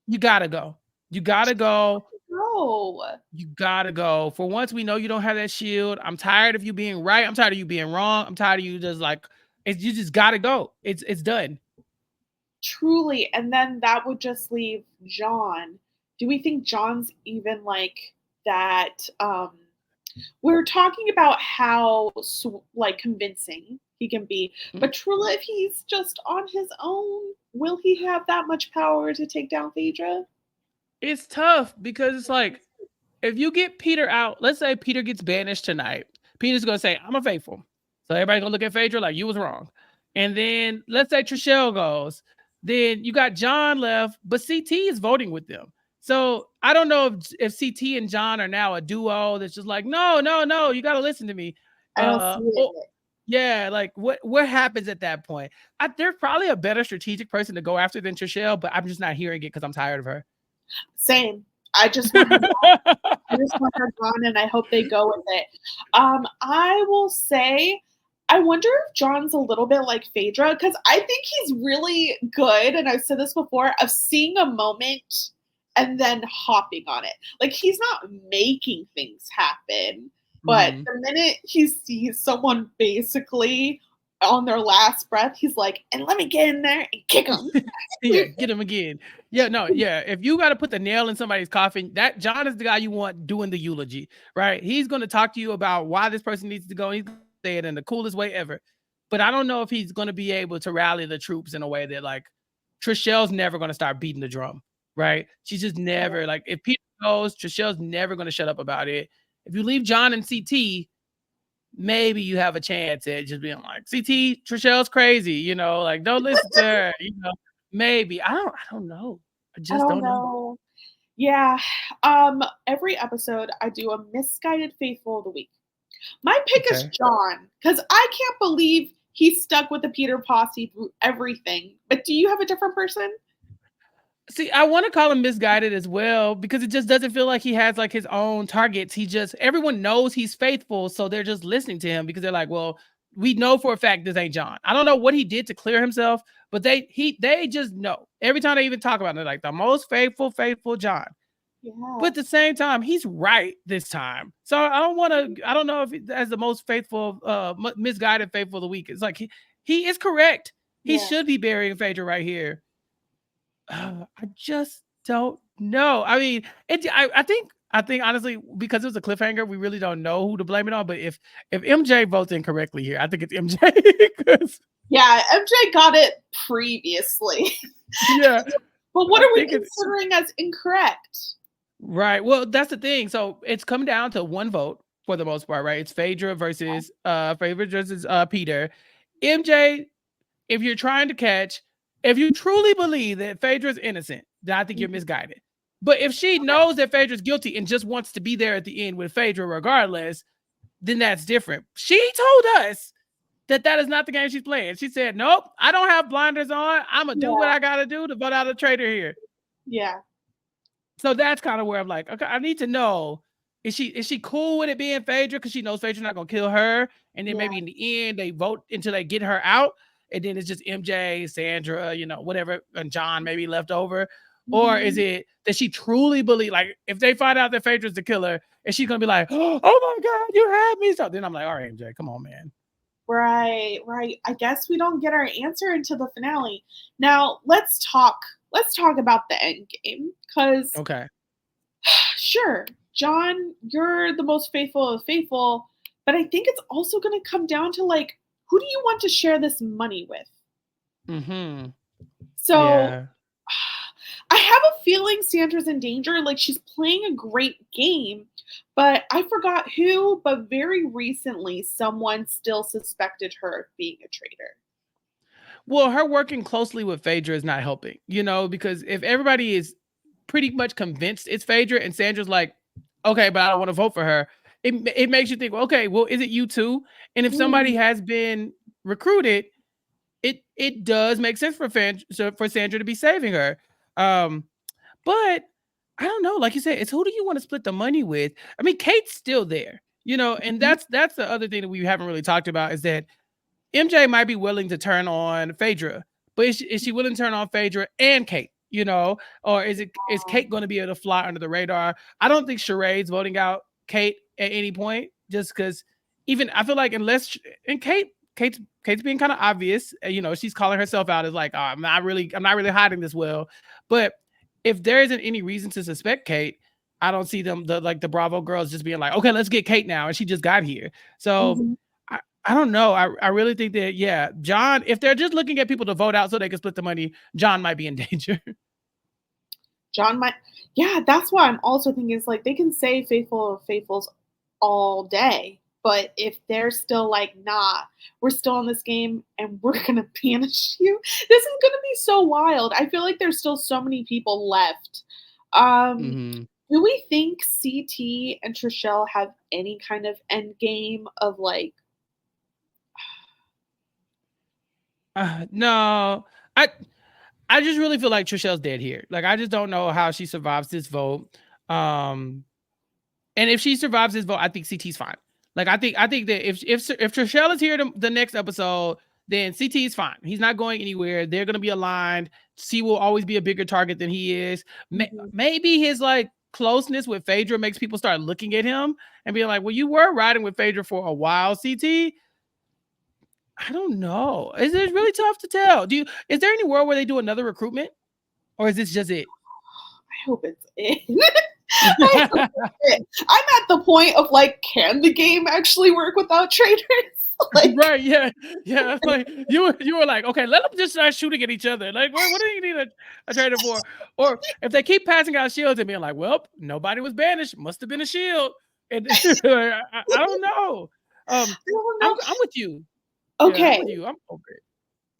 You gotta go. You gotta go. No. You gotta go. For once, we know you don't have that shield. I'm tired of you being right. I'm tired of you being wrong. I'm tired of you just like, you just gotta go. It's done. Truly. And then that would just leave John. Do we think John's even like that? We're talking about how like convincing he can be, but truly, if he's just on his own, will he have that much power to take down Phaedra? It's tough because it's like, if you get Peter out, let's say Peter gets banished tonight. Peter's gonna say, I'm a faithful. So everybody's gonna look at Phaedra like you was wrong. And then let's say Trishelle goes. Then you got John left, but CT is voting with them. So I don't know if CT and John are now a duo that's just like, no, you got to listen to me. I don't see it. Yeah, like what happens at that point? There's probably a better strategic person to go after than Trishelle, but I'm just not hearing it because I'm tired of her. Same. I just want her gone. I just want her gone, and I hope they go with it. I will say, I wonder if John's a little bit like Phaedra, because I think he's really good, and I've said this before, of seeing a moment and then hopping on it. Like, he's not making things happen, but the minute he sees someone basically on their last breath, he's like, and let me get in there and kick him. Yeah, get him again. Yeah, no, yeah. If you got to put the nail in somebody's coffin, that John is the guy you want doing the eulogy, right? He's going to talk to you about why this person needs to go. And he's going to say it in the coolest way ever. But I don't know if he's going to be able to rally the troops in a way that, like, Trishelle's never going to start beating the drum, right? She's just never, like, if Peter goes, Trishelle's never going to shut up about it. If you leave John and CT, maybe you have a chance at just being like, CT, Trishelle's crazy, you know, like, don't listen to her, you know. Maybe. I don't know. I just don't know. Yeah. Every episode I do a misguided faithful of the week. My pick is John, because I can't believe he stuck with the Peter posse through everything. But do you have a different person? See, I want to call him misguided as well, because it just doesn't feel like he has like his own targets. Everyone knows he's faithful, so they're just listening to him because they're like, well, we know for a fact this ain't John. I don't know what he did to clear himself, but they just know. Every time they even talk about it, they're like, the most faithful John. Yeah. But at the same time, he's right this time. So I don't know if he has the most faithful, misguided faithful of the week. It's like he is correct. He should be burying Phaedra right here. I just don't know. I mean, I think honestly, because it was a cliffhanger, we really don't know who to blame it on. But if MJ votes incorrectly here, I think it's MJ. Yeah, MJ got it previously. Yeah. But what are we considering as incorrect? Right. Well, that's the thing. So it's come down to one vote for the most part, right? It's Phaedra versus Peter. MJ, if you're trying to catch, if you truly believe that Phaedra's innocent, then I think you're misguided. But if she knows that Phaedra's guilty and just wants to be there at the end with Phaedra regardless, then that's different. She told us that is not the game she's playing. She said, nope, I don't have blinders on. I'm going to do what I got to do to vote out a traitor here. Yeah. So that's kind of where I'm like, okay, I need to know, is she cool with it being Phaedra because she knows Phaedra's not going to kill her? And then maybe in the end, they vote until they get her out. And then it's just MJ, Sandra, whatever, and John maybe left over. Or is it that she truly believes, like, if they find out that Phaedra's the killer, and she's going to be like, oh my God, you had me. So then I'm like, all right, MJ, come on, man. Right. I guess we don't get our answer until the finale. Now, let's talk about the end game. Because, okay, sure, John, you're the most faithful of faithful, but I think it's also going to come down to, like, who do you want to share this money with? Mm-hmm. So, yeah. I have a feeling Sandra's in danger. Like, she's playing a great game, but I forgot who, but very recently someone still suspected her of being a traitor. Well, her working closely with Phaedra is not helping, because if everybody is pretty much convinced it's Phaedra and Sandra's like, okay, but I don't want to vote for her, it makes you think, okay, well, is it you too? And if somebody has been recruited, it does make sense for Sandra to be saving her. But I don't know, like you said, it's who do you want to split the money with? I mean, Kate's still there, and that's the other thing that we haven't really talked about is that MJ might be willing to turn on Phaedra, but is she willing to turn on Phaedra and Kate? Or is Kate going to be able to fly under the radar? I don't think Charade's voting out Kate at any point, just because even I feel like Kate's being kind of obvious. She's calling herself out as like, oh, I'm not really hiding this well. But if there isn't any reason to suspect Kate, I don't see the Bravo girls just being like, okay, let's get Kate now, and she just got here. So I don't know. I really think that, John, if they're just looking at people to vote out so they can split the money, John might be in danger. John might, that's what I'm also thinking is like they can say faithful of faithfuls all day, but if they're still like, nah, we're still in this game and we're gonna banish you, this is gonna be so wild. I feel like there's still so many people left. Do we think CT and Trishelle have any kind of end game of like? No, I just really feel like Trishelle's dead here. Like, I just don't know how she survives this vote. And if she survives this vote, I think CT's fine. Like, I think that if Trishelle is here the next episode, then CT is fine. He's not going anywhere. They're going to be aligned. C will always be a bigger target than he is. Maybe his like closeness with Phaedra makes people start looking at him and being like, well, you were riding with Phaedra for a while, CT. I don't know. It's really tough to tell. Is there any world where they do another recruitment? Or is this just it? I hope it's it. I'm at the point of like, can the game actually work without traitors? Like, right, yeah. Like you were like, okay, let them just start shooting at each other. Like, what do you need a traitor for? Or if they keep passing out shields and being like, well, nobody was banished, must have been a shield. And I don't know. I'm with you. Okay. Yeah, I'm over it.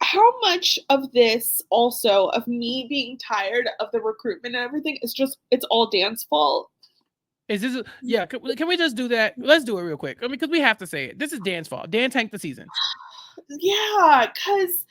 How much of this also of me being tired of the recruitment and everything is just it's all Dan's fault? Is this can we just do that? Let's do it real quick. I mean, because we have to say it. This is Dan's fault. Dan tanked the season. Yeah, because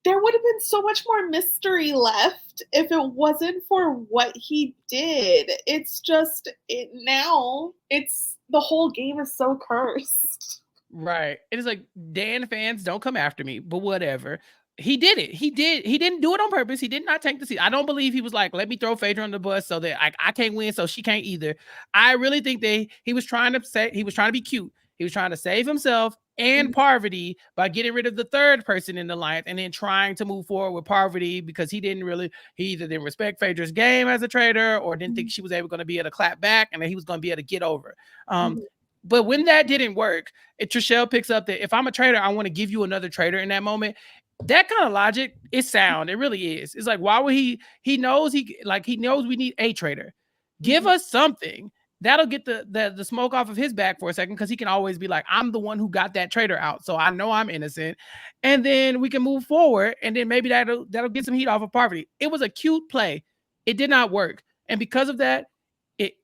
there would have been so much more mystery left if it wasn't for what he did. It's just now it's the whole game is so cursed. Right. It is like, Dan fans, don't come after me, but whatever. He did it. He didn't do it on purpose. He did not tank the season. I don't believe he was like, let me throw Phaedra on the bus so that I can't win, so she can't either. I really think he was trying to be cute. He was trying to save himself and Parvati by getting rid of the third person in the alliance and then trying to move forward with Parvati because he either didn't respect Phaedra's game as a traitor or didn't think she was going to be able to clap back and that he was going to be able to get over. But when that didn't work, Trishelle picks up that if I'm a traitor, I want to give you another traitor in that moment. That kind of logic is sound. It really is. It's like, why would he knows we need a traitor. Give us something. That'll get the smoke off of his back for a second because he can always be like, I'm the one who got that traitor out, so I know I'm innocent. And then we can move forward, and then maybe that'll get some heat off of Parvati. It was a cute play. It did not work. And because of that,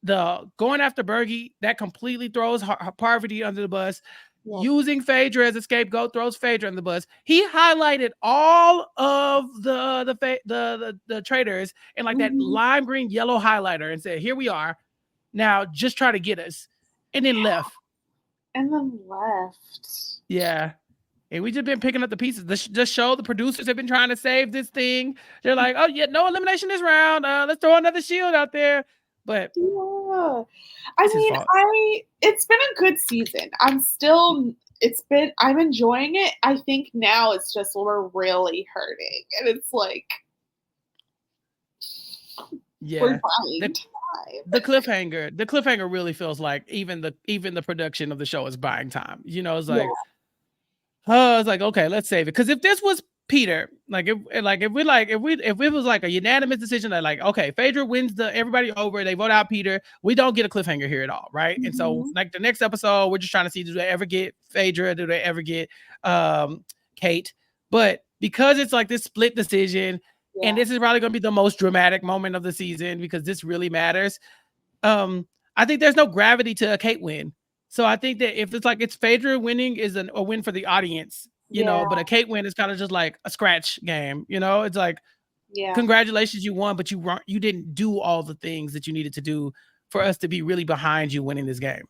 the going after Bergie, that completely throws Parvati under the bus. Yes. Using Phaedra as a scapegoat throws Phaedra under the bus. He highlighted all of the traitors in like that lime green yellow highlighter and said, "Here we are. Now just try to get us," and then left. And then left. Yeah. And we just been picking up the pieces. The show, the producers have been trying to save this thing. They're like, "Oh yeah, no elimination this round. Let's throw another shield out there." But yeah, it's been a good season. I'm enjoying it. I think now it's just we're really hurting, and it's like, yeah, we're buying time. The cliffhanger really feels like even the production of the show is buying time. It's like, it's like, okay, let's save it. Because if this was Peter, if it was like a unanimous decision that like, okay, Phaedra wins everybody over, they vote out Peter, we don't get a cliffhanger here at all, right? And so like the next episode, we're just trying to see, do they ever get Phaedra? Do they ever get Kate? But because it's like this split decision, and this is probably going to be the most dramatic moment of the season because this really matters. I think there's no gravity to a Kate win. So I think that if it's like it's Phaedra winning is a win for the audience, you know, but a Kate win is kind of just like a scratch game, you know. It's like, congratulations, you won, but you didn't do all the things that you needed to do for us to be really behind you winning this game.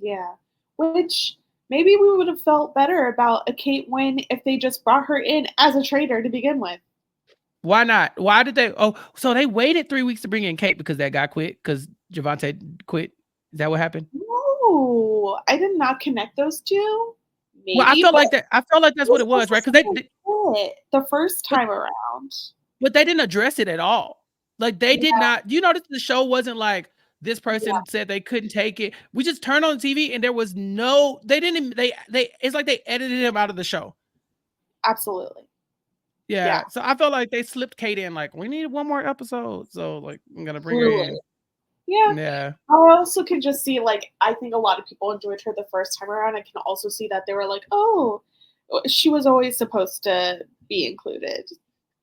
Yeah, which maybe we would have felt better about a Kate win if they just brought her in as a traitor to begin with. Why not? Why did they? Oh, so they waited 3 weeks to bring in Kate because that guy quit because Javante quit. Is that what happened? No, I did not connect those two. Maybe, well, I felt like that. I felt like that's what it was, right? Because they the first time around, but they didn't address it at all. Like they did not. You notice the show wasn't like this person said they couldn't take it. We just turned on TV and there was no. They didn't. They. It's like they edited him out of the show. Absolutely. Yeah. So I felt like they slipped Kate in. Like we need one more episode. So like I'm gonna bring her in. Yeah. I also can just see, like, I think a lot of people enjoyed her the first time around. I can also see that they were like, oh, she was always supposed to be included.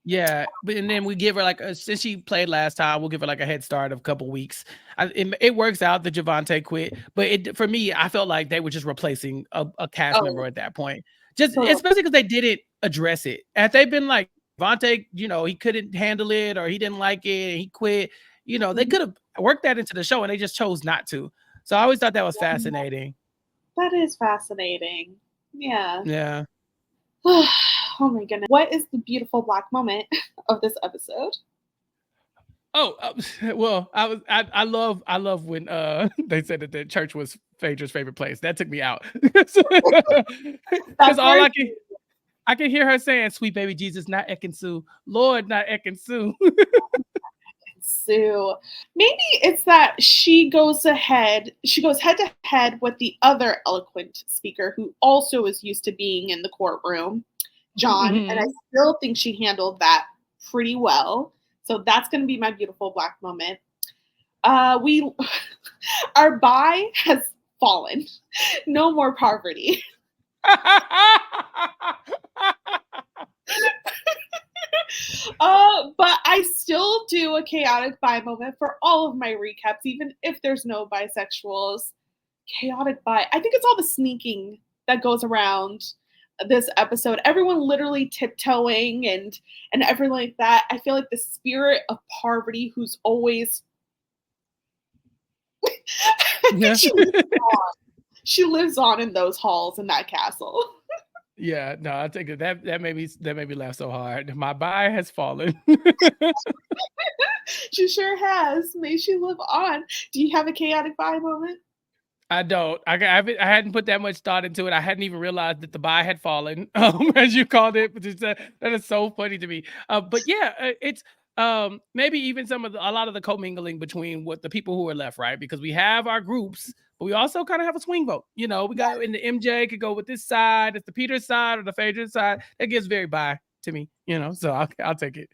Yeah, and then we give her like since she played last time, we'll give her like a head start of a couple weeks. It works out that Javante quit, but for me, I felt like they were just replacing a cast member at that point. Especially because they didn't address it. Had they been like Javante, you know, he couldn't handle it or he didn't like it and he quit. You know, they could have worked that into the show and they just chose not to. So I always thought that was fascinating. That is fascinating. Yeah. Yeah. Oh my goodness. What is the beautiful black moment of this episode? Oh, well, I love when they said that the church was Phaedra's favorite place. That took me out. Because all I can hear her saying, "Sweet baby Jesus, not Ekin-Su. Lord, not Ekin-Su." Sue. Maybe it's that she goes head to head with the other eloquent speaker who also is used to being in the courtroom, John, and I still think she handled that pretty well. So that's going to be my beautiful black moment. Our buy has fallen. No more poverty. But I still do a chaotic bi moment for all of my recaps, even if there's no bisexuals. Chaotic bi. I think it's all the sneaking that goes around this episode. Everyone literally tiptoeing and everything like that. I feel like the spirit of Parvati, who's always she lives on in those halls in that castle. Yeah, no, I think that made me laugh so hard. My buy has fallen. She sure has. May she live on. Do you have a chaotic buy moment? I don't. I hadn't put that much thought into it. I hadn't even realized that the buy had fallen, as you called it. But that is so funny to me. But yeah, it's maybe even a lot of the commingling between what the people who are left, right? Because we have our groups, but we also kind of have a swing vote. You know, we got in the MJ could go with this side, it's the Peter side or the Phaedra side. That gives very buy to me, you know. So I'll take it.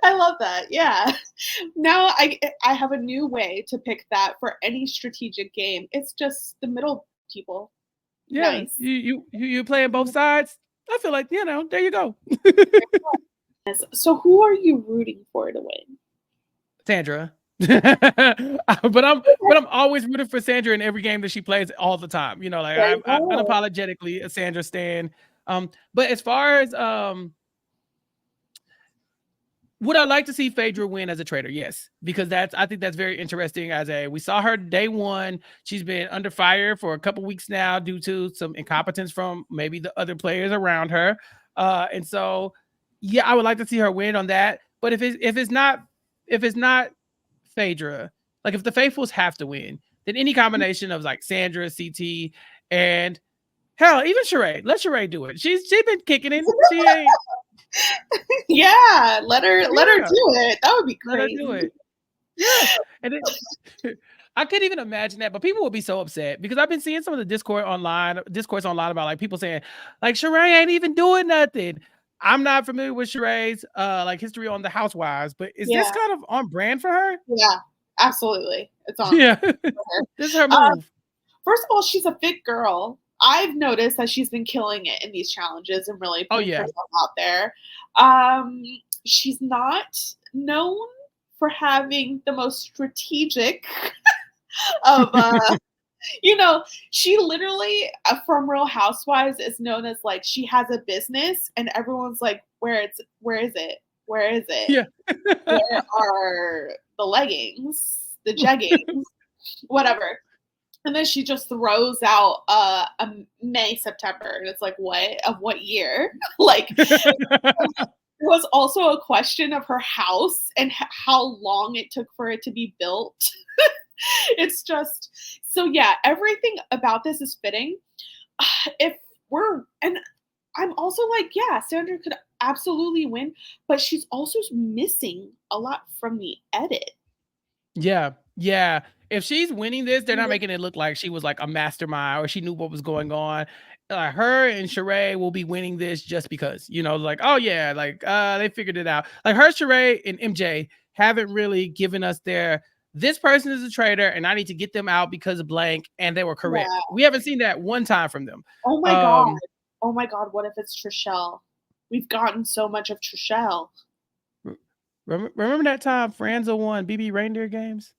I love that. Yeah. Now I have a new way to pick that for any strategic game. It's just the middle people. Yeah. Nice. You playing both sides. I feel like, you know, there you go. So who are you rooting for to win? Sandra. but I'm always rooting for Sandra in every game that she plays all the time. You know, like There you I'm go. unapologetically a Sandra stan. But as far as would I like to see Phaedra win as a traitor? Yes, because I think that's very interesting. We saw her day one. She's been under fire for a couple weeks now due to some incompetence from maybe the other players around her. And so, yeah, I would like to see her win on that. But if it's not Phaedra, like if the faithfuls have to win, then any combination of like Sandra, CT, and hell, even Sheree. Let Sheree do it. She's been kicking it. She ain't. Yeah, let her do Yeah. it. That would be Let her crazy. do it. Yeah. And then I couldn't even imagine that, but people would be so upset because I've been seeing some of the discourse online about like people saying like Sheree ain't even doing nothing. I'm not familiar with Sheree's like history on the Housewives, but is this Yeah. kind of on brand for her? Yeah, absolutely. It's on. Yeah. her. This is her Um, move. First of all, she's a fit girl. I've noticed that she's been killing it in these challenges and really Oh putting yeah. herself out there. She's not known for having the most strategic of you know, she literally from Real Housewives is known as like she has a business and everyone's like, where is it? Where is it? Yeah. Where are the leggings, the jeggings, whatever? And then she just throws out a May, September, and it's like, what? Of what year? Like, it was also a question of her house and how long it took for it to be built. It's just so yeah. Everything about this is fitting. And I'm also like, yeah, Sandra could absolutely win, but she's also missing a lot from the edit. Yeah. Yeah. If she's winning this, they're not making it look like she was like a mastermind or she knew what was going on. Her and Sheree will be winning this just because, like, oh yeah, like they figured it out. Like her, Sheree, and MJ haven't really given us this person is a traitor and I need to get them out because of blank, and they were correct. Yeah. We haven't seen that one time from them. Oh my god. Oh my god, what if it's Trishelle? We've gotten so much of Trishelle. Remember that time Franza won BB Reindeer games?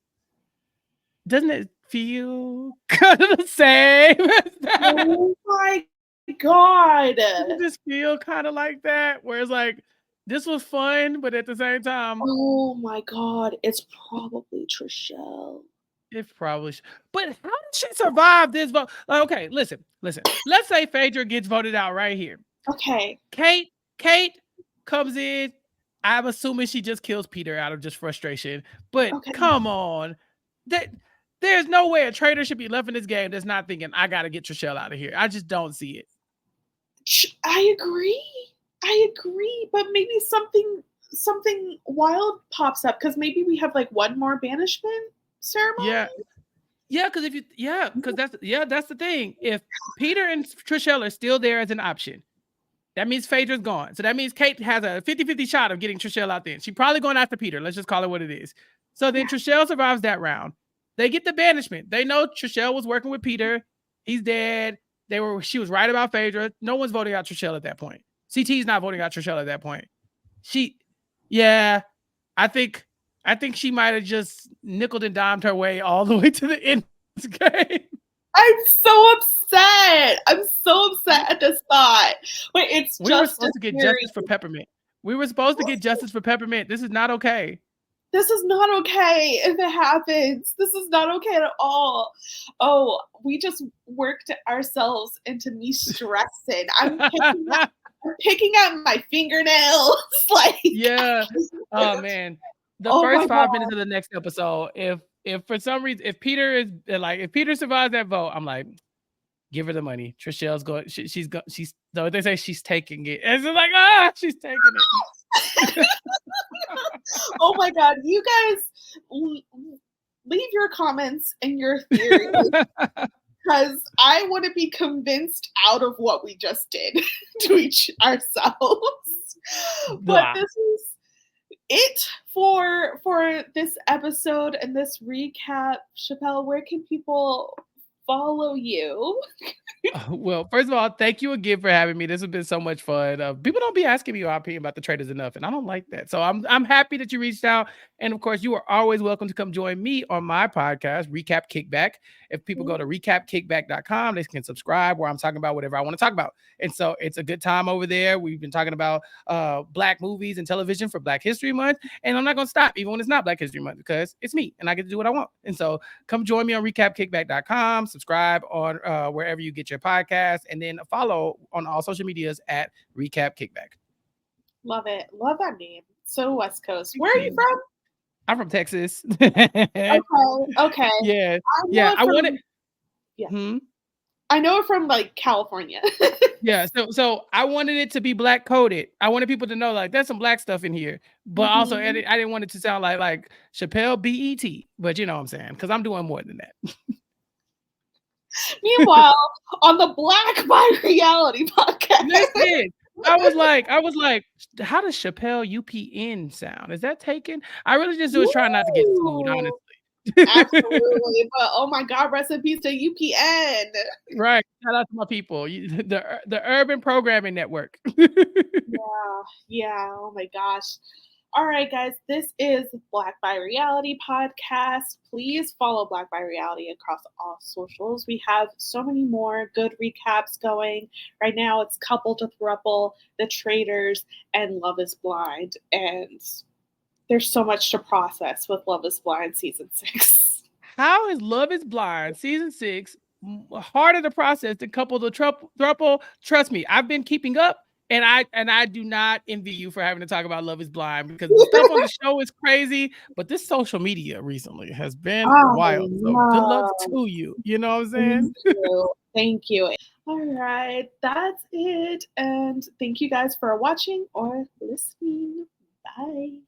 Doesn't it feel kind of the same as that? Oh my god. Doesn't it just feel kind of like that? Where it's like, this was fun, but at the same time, Oh my god, it's probably Trishelle. it probably but how did she survive this vote? Like, okay, listen. Let's say Phaedra gets voted out right here. Okay. Kate comes in. I'm assuming she just kills Peter out of just frustration. But Okay. come on. There's no way a traitor should be left in this game that's not thinking, I got to get Trishelle out of here. I just don't see it. I agree. But maybe something wild pops up because maybe we have like one more banishment ceremony. Yeah, because that's the thing. If Peter and Trishelle are still there as an option, that means Phaedra's gone. So that means Kate has a 50-50 shot of getting Trishelle out there. She's probably going after Peter. Let's just call it what it is. So then Trishelle survives that round. They get the banishment. They know Trishelle was working with Peter. He's dead. She was right about Phaedra. No one's voting out Trishelle at that point. CT's not voting out Trishelle at that point. I think she might have just nickeled and dimed her way all the way to the end of this game. I'm so upset. At this thought. But we were supposed to get justice for Peppermint. This is not okay. This is not okay if it happens. This is not okay at all. Oh, we just worked ourselves into me stressing. I'm picking out my fingernails. Like, yeah. Oh man. The first 5 minutes of the next episode, if for some reason, if Peter survives that vote, I'm like, give her the money. Trishelle's going. She's they say she's taking it. And it's like, she's taking it. Oh my god, you guys leave your comments and your theories because I want to be convinced out of what we just did to ourselves. But this is it for this episode and this recap. Chappell, where can people follow you? Well, first of all, thank you again for having me. This has been so much fun. People don't be asking me my opinion about the Traitors enough, and I don't like that. So I'm happy that you reached out. And of course, you are always welcome to come join me on my podcast, Recap Kickback. If people go to recapkickback.com, they can subscribe where I'm talking about whatever I want to talk about. And so it's a good time over there. We've been talking about Black movies and television for Black History Month. And I'm not going to stop, even when it's not Black History Month, because it's me and I get to do what I want. And so come join me on recapkickback.com, subscribe on wherever you get your podcast, and then follow on all social medias at Recap Kickback. Love it. Love that name. So West Coast. Where are you from? I'm from Texas. Okay. Yeah. I know it from like California. Yeah. So I wanted it to be Black coded. I wanted people to know like there's some Black stuff in here, but also I didn't want it to sound like Chappell BET. But you know what I'm saying? Because I'm doing more than that. Meanwhile, on the Black by Reality podcast. Listen, I was like, how does Chappell UPN sound? Is that taken? I really just was trying not to get sued, honestly. Absolutely. But oh my God, rest in peace to UPN. Right. Shout out to my people. The Urban Programming Network. Yeah. Oh my gosh. All right, guys, this is Black by Reality podcast. Please follow Black by Reality across all socials. We have so many more good recaps going. Right now, it's Couple to Thruple, The Traitors, and Love is Blind. And there's so much to process with Love is Blind Season 6. How is Love is Blind Season 6 harder to process than Couple to Thruple? Trust me, I've been keeping up. And I do not envy you for having to talk about Love is Blind because the stuff on the show is crazy, but this social media recently has been wild. So good luck to you. You know what I'm saying? Thank you. All right, that's it. And thank you guys for watching or listening. Bye.